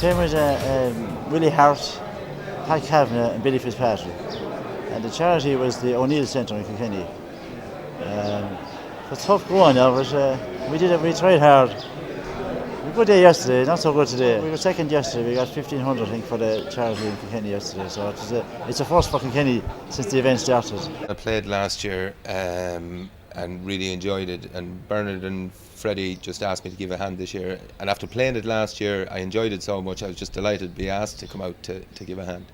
Came with Willie Hart, Pat Kavanagh and Billy Fitzpatrick. And the charity was the O'Neill Centre in Kilkenny. It's tough going now, but we tried hard. We were good day yesterday, not so good today. We were second yesterday, we got 1,500 I think for the charity in Kilkenny yesterday, so it's a first for Kilkenny since the event started. I played last year and really enjoyed it, and Bernard and Freddie just asked me to give a hand this year, and after playing it last year I enjoyed it so much I was just delighted to be asked to come out to give a hand,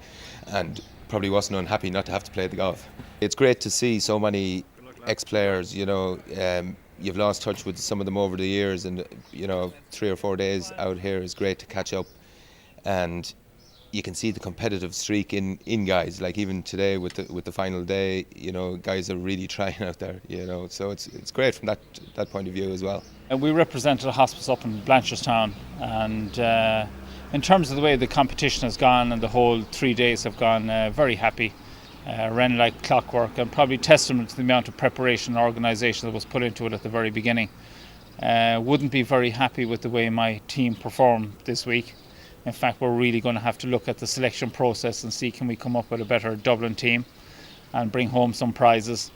and probably wasn't unhappy not to have to play the golf. It's great to see so many ex-players, you've lost touch with some of them over the years, and 3 or 4 days out here is great to catch up, and you can see the competitive streak in guys. Like even today with the final day, guys are really trying out there. So it's great from that point of view as well. And we represented a hospice up in Blanchardstown, and in terms of the way the competition has gone and the whole 3 days have gone, very happy. Ran like clockwork, and probably testament to the amount of preparation and organisation that was put into it at the very beginning. Wouldn't be very happy with the way my team performed this week. In fact, we're really going to have to look at the selection process and see can we come up with a better Dublin team and bring home some prizes.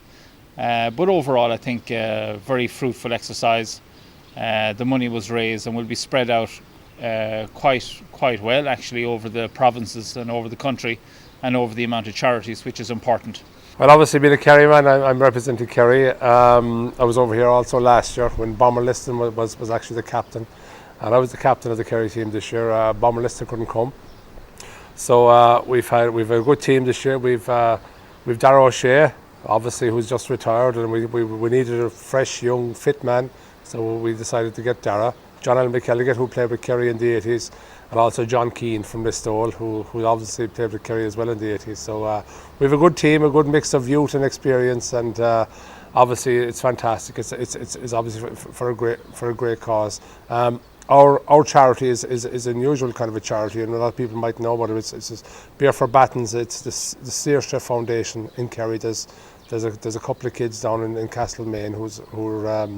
But overall, I think very fruitful exercise. The money was raised and will be spread out quite well actually over the provinces and over the country and over the amount of charities, which is important. Well, obviously being a Kerry man, I'm representing Kerry. I was over here also last year when Bomber Liston was actually the captain. And I was the captain of the Kerry team this year. Bomber Liston couldn't come, so we've a good team this year. We've Darragh O'Shea, obviously, who's just retired, and we needed a fresh, young, fit man, so we decided to get Darragh. John L. McElligott, who played with Kerry in the 80s, and also John Keane from Listowel, who obviously played with Kerry as well in the 80s. So we have a good team, a good mix of youth and experience, and obviously it's fantastic. It's obviously for a great cause. Our charity is an unusual kind of a charity, and a lot of people might know about it. It's Beer for Battens. It's the Saoirse Foundation in Kerry. There's a couple of kids down in Castlemaine who are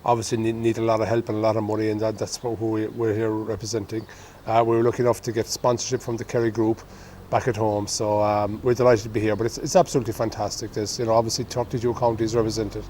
obviously need a lot of help and a lot of money, and that's who we're here representing. We were lucky enough to get sponsorship from the Kerry group back at home, so we're delighted to be here. But it's absolutely fantastic. There's obviously 32 counties represented,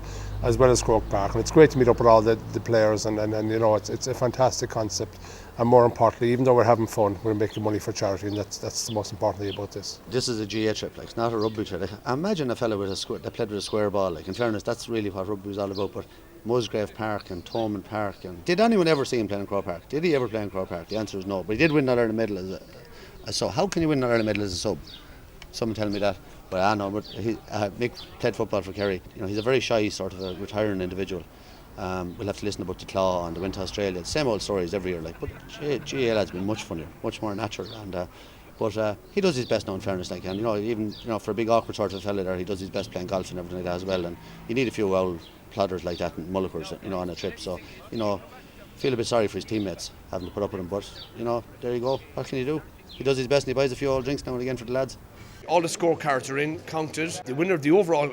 as well as Croke Park, and it's great to meet up with all the players, and it's a fantastic concept. And more importantly, even though we're having fun, we're making money for charity, and that's the most important thing about this. This is a GAA trip, it's not a rugby trip. Imagine a fella that played with a square ball. In fairness, that's really what rugby is all about. But Musgrave Park and Thomond Park, and did anyone ever see him playing in Croke Park? Did he ever play in Croke Park? The answer is no. But he did win that Ireland medal as a sub. How can you win that Ireland medal as a sub? Someone tell me that. But I know. But Mick played football for Kerry. He's a very shy sort of a retiring individual. We'll have to listen about the Cala, and they went to Australia. The same old stories every year. But GAA has been much funnier, much more natural, and but he does his best now. In fairness, even for a big awkward sort of fella there, he does his best playing golf and everything like that as well. And you need a few old plodders like that and mullickers, on a trip. So feel a bit sorry for his teammates having to put up with him. But there you go. What can you do? He does his best and he buys a few old drinks now and again for the lads. All the scorecards are counted. The winner of the overall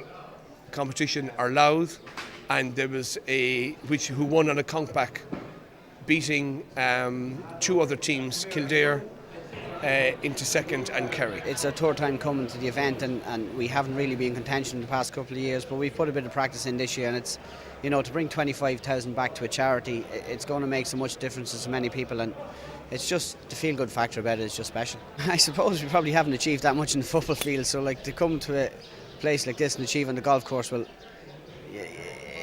competition are Louth, and there was who won on a countback, beating 2 other teams, Kildare into second and Kerry. It's our third time coming to the event, and we haven't really been in contention in the past couple of years, but we've put a bit of practice in this year, and it's to bring 25,000 back to a charity, it's going to make so much difference to so many people, and it's just the feel-good factor about it is just special. I suppose we probably haven't achieved that much in the football field, so to come to a place like this and achieve on the golf course, well,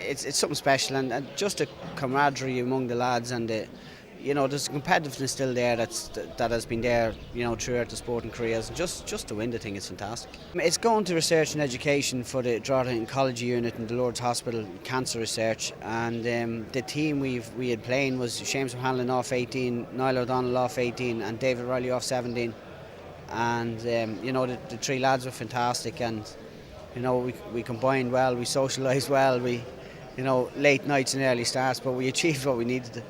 it's something special, and just the camaraderie among the lads, and there's competitiveness still there that has been there throughout the sporting careers, and just to win the thing is fantastic. It's going to research and education for the Drogheda Oncology Unit in the Lourdes Hospital, cancer research, and the team we had playing was Seamus O'Hanlon off 18, Niall O'Donnell off 18 and David Riley off 17, and the 3 lads were fantastic, and we combined well, we socialised well, we late nights and early starts, but we achieved what we needed to.